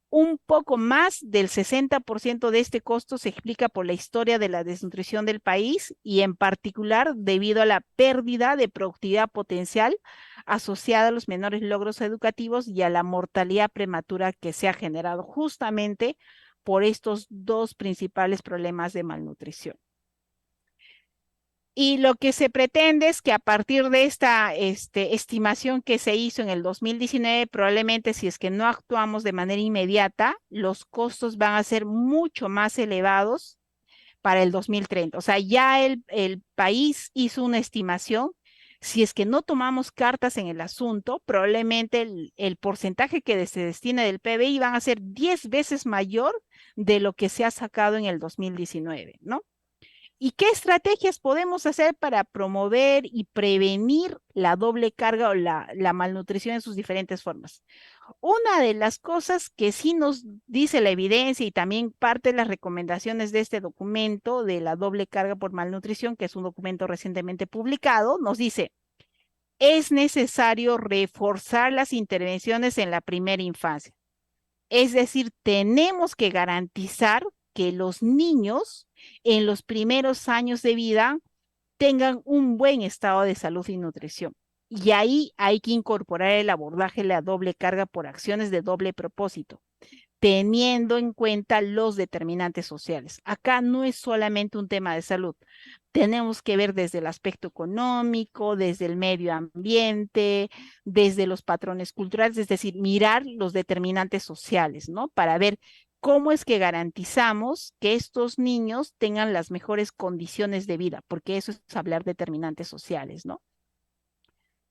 Un poco más del 60% de este costo se explica por la historia de la desnutrición del país y en particular debido a la pérdida de productividad potencial asociada a los menores logros educativos y a la mortalidad prematura que se ha generado justamente por estos dos principales problemas de malnutrición. Y lo que se pretende es que a partir de esta estimación que se hizo en el 2019, probablemente si es que no actuamos de manera inmediata, los costos van a ser mucho más elevados para el 2030. O sea, ya el país hizo una estimación. Si es que no tomamos cartas en el asunto, probablemente el porcentaje que se destina del PBI van a ser 10 veces mayor de lo que se ha sacado en el 2019, ¿no? ¿Y qué estrategias podemos hacer para promover y prevenir la doble carga o la malnutrición en sus diferentes formas? Una de las cosas que sí nos dice la evidencia y también parte de las recomendaciones de este documento de la doble carga por malnutrición, que es un documento recientemente publicado, nos dice, es necesario reforzar las intervenciones en la primera infancia. Es decir, tenemos que garantizar que los niños en los primeros años de vida tengan un buen estado de salud y nutrición. Y ahí hay que incorporar el abordaje de la doble carga por acciones de doble propósito, teniendo en cuenta los determinantes sociales. Acá no es solamente un tema de salud. Tenemos que ver desde el aspecto económico, desde el medio ambiente, desde los patrones culturales, es decir, mirar los determinantes sociales, ¿no? Para ver cómo es que garantizamos que estos niños tengan las mejores condiciones de vida, porque eso es hablar de determinantes sociales, ¿no?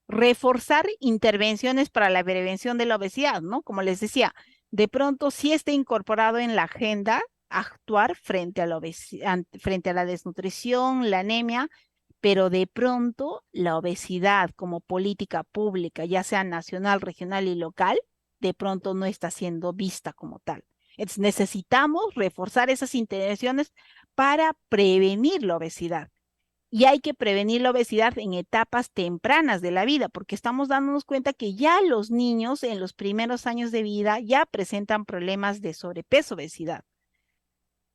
Reforzar intervenciones para la prevención de la obesidad, ¿no? Como les decía, de pronto sí está incorporado en la agenda actuar frente a la obesidad, frente a la desnutrición, la anemia, pero de pronto la obesidad como política pública, ya sea nacional, regional y local, de pronto no está siendo vista como tal. Entonces, necesitamos reforzar esas intervenciones para prevenir la obesidad. Y hay que prevenir la obesidad en etapas tempranas de la vida, porque estamos dándonos cuenta que ya los niños en los primeros años de vida ya presentan problemas de sobrepeso, obesidad.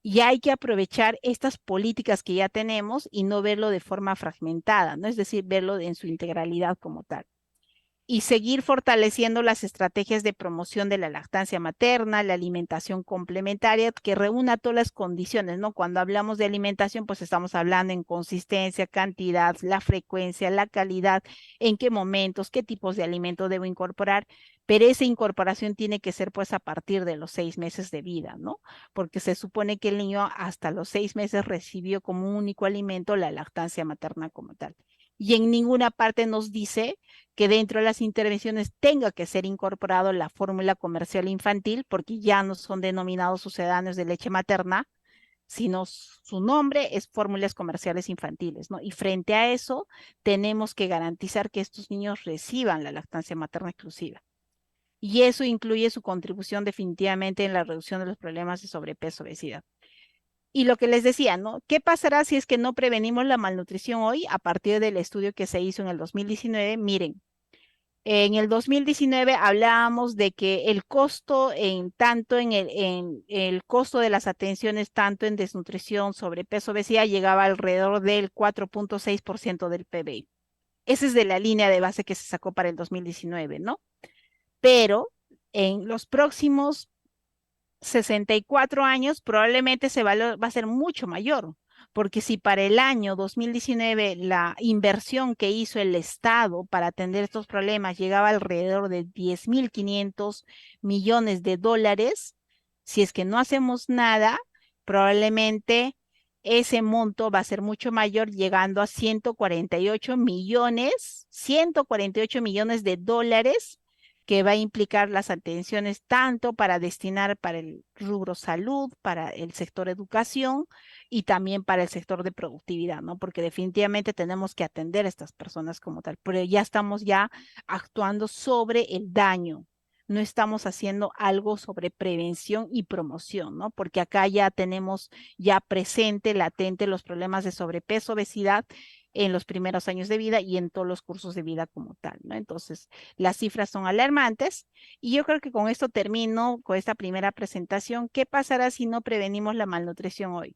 Y hay que aprovechar estas políticas que ya tenemos y no verlo de forma fragmentada, ¿no? Es decir, verlo en su integralidad como tal y seguir fortaleciendo las estrategias de promoción de la lactancia materna, la alimentación complementaria, que reúna todas las condiciones, ¿no? Cuando hablamos de alimentación, pues estamos hablando en consistencia, cantidad, la frecuencia, la calidad, en qué momentos, qué tipos de alimento debo incorporar, pero esa incorporación tiene que ser pues a partir de los 6 meses de vida, ¿no? Porque se supone que el niño hasta los 6 meses recibió como único alimento la lactancia materna como tal. Y en ninguna parte nos dice que dentro de las intervenciones tenga que ser incorporado la fórmula comercial infantil, porque ya no son denominados sucedáneos de leche materna, sino su nombre es fórmulas comerciales infantiles, ¿no? Y frente a eso, tenemos que garantizar que estos niños reciban la lactancia materna exclusiva. Y eso incluye su contribución definitivamente en la reducción de los problemas de sobrepeso, obesidad. Y lo que les decía, ¿no? ¿Qué pasará si es que no prevenimos la malnutrición hoy a partir del estudio que se hizo en el 2019? Miren, en el 2019 hablábamos de que el costo en tanto en el costo de las atenciones, tanto en desnutrición, sobrepeso, obesidad, llegaba alrededor del 4.6% del PBI. Esa es de la línea de base que se sacó para el 2019, ¿no? Pero en los próximos 64 años, probablemente ese valor va a ser mucho mayor, porque si para el año 2019 la inversión que hizo el Estado para atender estos problemas llegaba alrededor de 10.500 millones de dólares, si es que no hacemos nada, probablemente ese monto va a ser mucho mayor, llegando a 148 millones de dólares que va a implicar las atenciones tanto para destinar para el rubro salud, para el sector educación y también para el sector de productividad, ¿no? Porque definitivamente tenemos que atender a estas personas como tal, pero ya estamos ya actuando sobre el daño. No estamos haciendo algo sobre prevención y promoción, ¿no? Porque acá ya tenemos ya presente, latente los problemas de sobrepeso, obesidad en los primeros años de vida y en todos los cursos de vida como tal, ¿no? Entonces, las cifras son alarmantes y yo creo que con esto termino con esta primera presentación. ¿Qué pasará si no prevenimos la malnutrición hoy?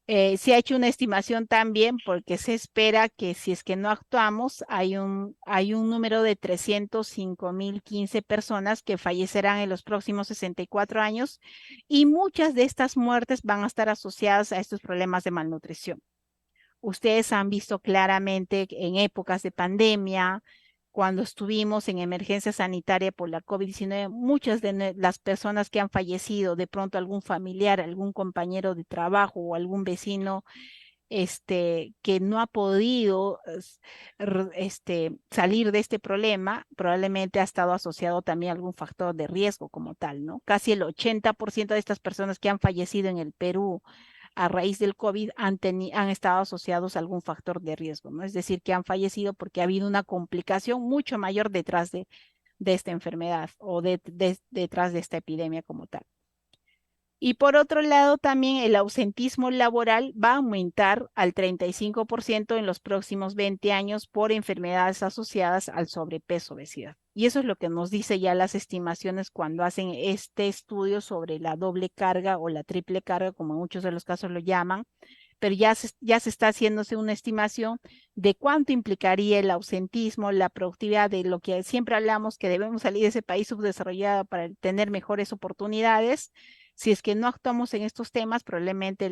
Se ha hecho una estimación también porque se espera que si es que no actuamos, hay un número de 305.015 personas que fallecerán en los próximos 64 años y muchas de estas muertes van a estar asociadas a estos problemas de malnutrición. Ustedes han visto claramente en épocas de pandemia, cuando estuvimos en emergencia sanitaria por la COVID-19, muchas de las personas que han fallecido, de pronto algún familiar, algún compañero de trabajo o algún vecino que no ha podido salir de este problema, probablemente ha estado asociado también a algún factor de riesgo como tal, ¿no? Casi el 80% de estas personas que han fallecido en el Perú a raíz del COVID han estado asociados a algún factor de riesgo, ¿no? Es decir, que han fallecido porque ha habido una complicación mucho mayor detrás de esta enfermedad o detrás de esta epidemia como tal. Y por otro lado, también el ausentismo laboral va a aumentar al 35% en los próximos 20 años por enfermedades asociadas al sobrepeso, obesidad. Y eso es lo que nos dice ya las estimaciones cuando hacen este estudio sobre la doble carga o la triple carga, como en muchos de los casos lo llaman, pero ya se está haciéndose una estimación de cuánto implicaría el ausentismo, la productividad, de lo que siempre hablamos, que debemos salir de ese país subdesarrollado para tener mejores oportunidades. Si es que no actuamos en estos temas, probablemente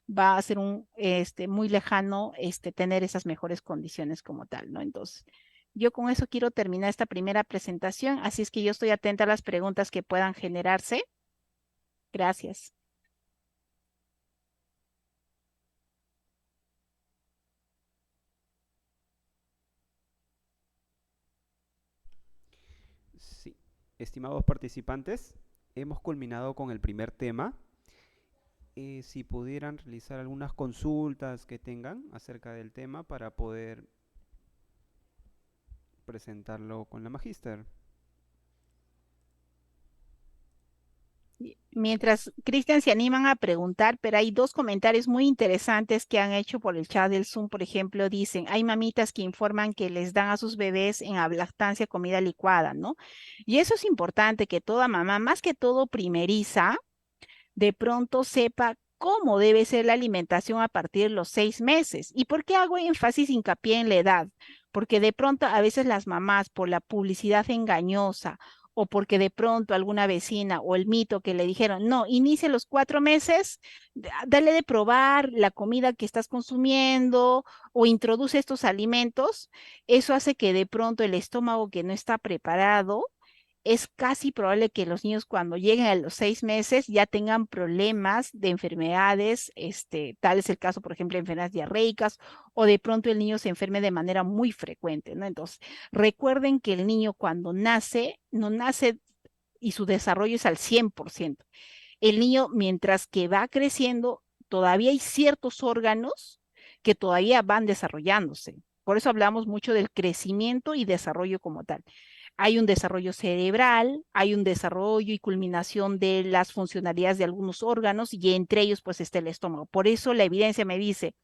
va a ser muy lejano tener esas mejores condiciones como tal, ¿no? Entonces, yo con eso quiero terminar esta primera presentación, así es que yo estoy atenta a las preguntas que puedan generarse. Gracias. Sí, estimados participantes, hemos culminado con el primer tema. Si pudieran realizar algunas consultas que tengan acerca del tema para poder presentarlo con la magíster. Mientras Cristian se animan a preguntar, pero hay dos comentarios muy interesantes que han hecho por el chat del Zoom. Por ejemplo, dicen, hay mamitas que informan que les dan a sus bebés en la lactancia comida licuada, ¿no? Y eso es importante que toda mamá, más que todo primeriza, de pronto sepa cómo debe ser la alimentación a partir de los 6 meses. ¿Y por qué hago énfasis, hincapié en la edad? Porque de pronto a veces las mamás, por la publicidad engañosa o porque de pronto alguna vecina o el mito que le dijeron, no, inicie los 4 meses, dale de probar la comida que estás consumiendo o introduce estos alimentos, eso hace que de pronto el estómago que no está preparado es casi probable que los niños cuando lleguen a los 6 meses ya tengan problemas de enfermedades, tal es el caso, por ejemplo, de enfermedades diarreicas o de pronto el niño se enferme de manera muy frecuente, ¿no? Entonces, recuerden que el niño cuando nace, no nace y su desarrollo es al 100%. El niño, mientras que va creciendo, todavía hay ciertos órganos que todavía van desarrollándose. Por eso hablamos mucho del crecimiento y desarrollo como tal. Hay un desarrollo cerebral, hay un desarrollo y culminación de las funcionalidades de algunos órganos y entre ellos pues está el estómago. Por eso la evidencia me dice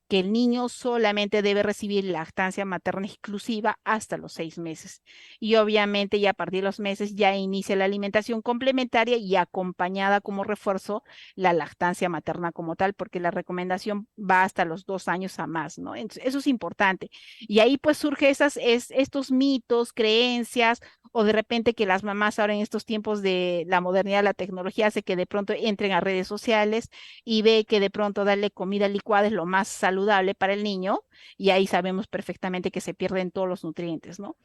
que el niño solamente debe recibir lactancia materna exclusiva hasta los 6 meses. Y obviamente ya a partir de los meses ya inicia la alimentación complementaria y acompañada como refuerzo la lactancia materna como tal, porque la recomendación va hasta los 2 años a más, ¿no? Entonces, eso es importante. Y ahí pues surge estos mitos, creencias, o de repente que las mamás ahora en estos tiempos de la modernidad, la tecnología hace que de pronto entren a redes sociales y ve que de pronto darle comida licuada es lo más saludable para el niño y ahí sabemos perfectamente que se pierden todos los nutrientes, ¿no?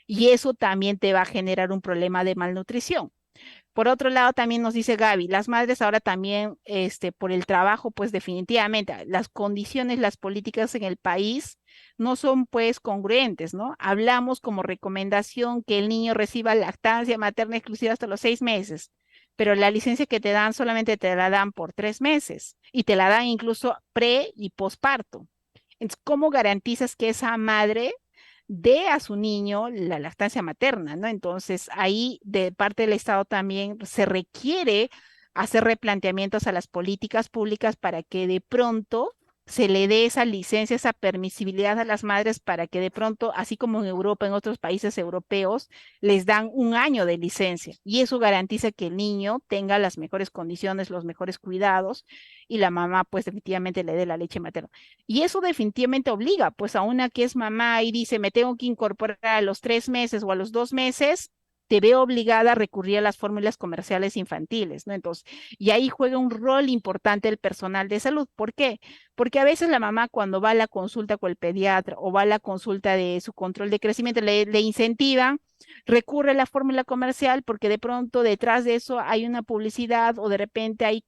Y eso también te va a generar un problema de malnutrición. Por otro lado, también nos dice Gaby, las madres ahora también, por el trabajo, pues definitivamente las condiciones, las políticas en el país no son pues congruentes, ¿no? Hablamos como recomendación que el niño reciba lactancia materna exclusiva hasta los 6 meses, pero la licencia que te dan solamente te la dan por 3 meses y te la dan incluso pre y posparto. Entonces, ¿cómo garantizas que esa madre dé a su niño la lactancia materna, ¿no? Entonces, ahí de parte del Estado también se requiere hacer replanteamientos a las políticas públicas para que de pronto se le dé esa licencia, esa permisibilidad a las madres para que de pronto, así como en Europa, en otros países europeos, les dan un año de licencia y eso garantiza que el niño tenga las mejores condiciones, los mejores cuidados y la mamá pues definitivamente le dé la leche materna. Y eso definitivamente obliga, pues a una que es mamá y dice, me tengo que incorporar a los 3 meses o a los 2 meses, te veo obligada a recurrir a las fórmulas comerciales infantiles, ¿no? Entonces, y ahí juega un rol importante el personal de salud. ¿Por qué? Porque a veces la mamá cuando va a la consulta con el pediatra o va a la consulta de su control de crecimiento, le incentivan, recurre a la fórmula comercial porque de pronto detrás de eso hay una publicidad o de repente hay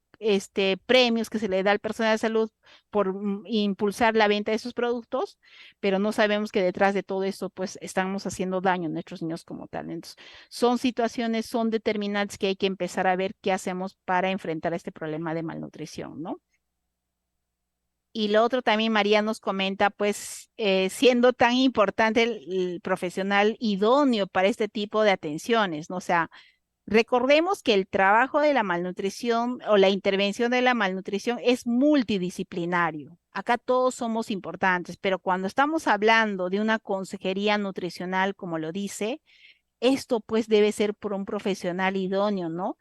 premios que se le da al personal de salud por impulsar la venta de esos productos, pero no sabemos que detrás de todo esto, pues estamos haciendo daño a nuestros niños como tal. Entonces, son situaciones, son determinantes que hay que empezar a ver qué hacemos para enfrentar este problema de malnutrición, ¿no? Y lo otro también María nos comenta, pues siendo tan importante el profesional idóneo para este tipo de atenciones, ¿no? O sea, recordemos que el trabajo de la malnutrición o la intervención de la malnutrición es multidisciplinario. Acá todos somos importantes, pero cuando estamos hablando de una consejería nutricional, como lo dice, esto pues debe ser por un profesional idóneo, ¿no?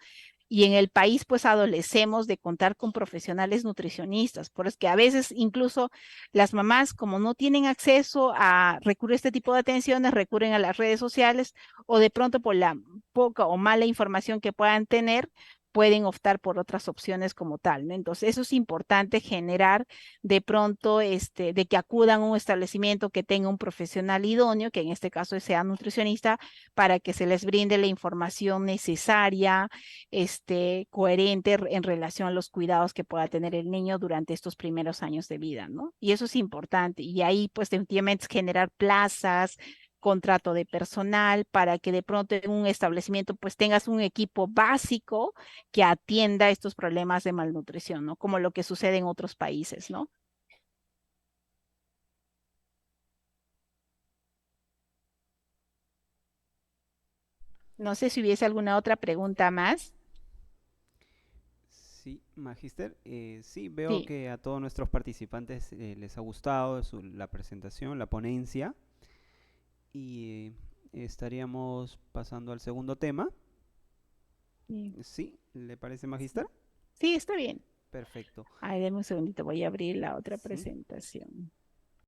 Y en el país pues adolecemos de contar con profesionales nutricionistas, por es que a veces incluso las mamás como no tienen acceso a recurrir a este tipo de atenciones, recurren a las redes sociales o de pronto por la poca o mala información que puedan tener, pueden optar por otras opciones como tal, ¿no? Entonces, eso es importante generar de pronto, de que acudan a un establecimiento que tenga un profesional idóneo, que en este caso sea nutricionista, para que se les brinde la información necesaria, coherente en relación a los cuidados que pueda tener el niño durante estos primeros años de vida, ¿no? Y eso es importante. Y ahí, pues, definitivamente es generar plazas, contrato de personal, para que de pronto en un establecimiento, pues, tengas un equipo básico que atienda estos problemas de malnutrición, ¿no? Como lo que sucede en otros países, ¿no? No sé si hubiese alguna otra pregunta más. Magister, sí, veo Sí, que a todos nuestros participantes les ha gustado la presentación, la ponencia, y estaríamos pasando al segundo tema. sí, ¿Sí? ¿Le parece, sí. Magister? Sí, está bien. Perfecto. Ay, deme un segundito, voy a abrir la otra Sí. presentación.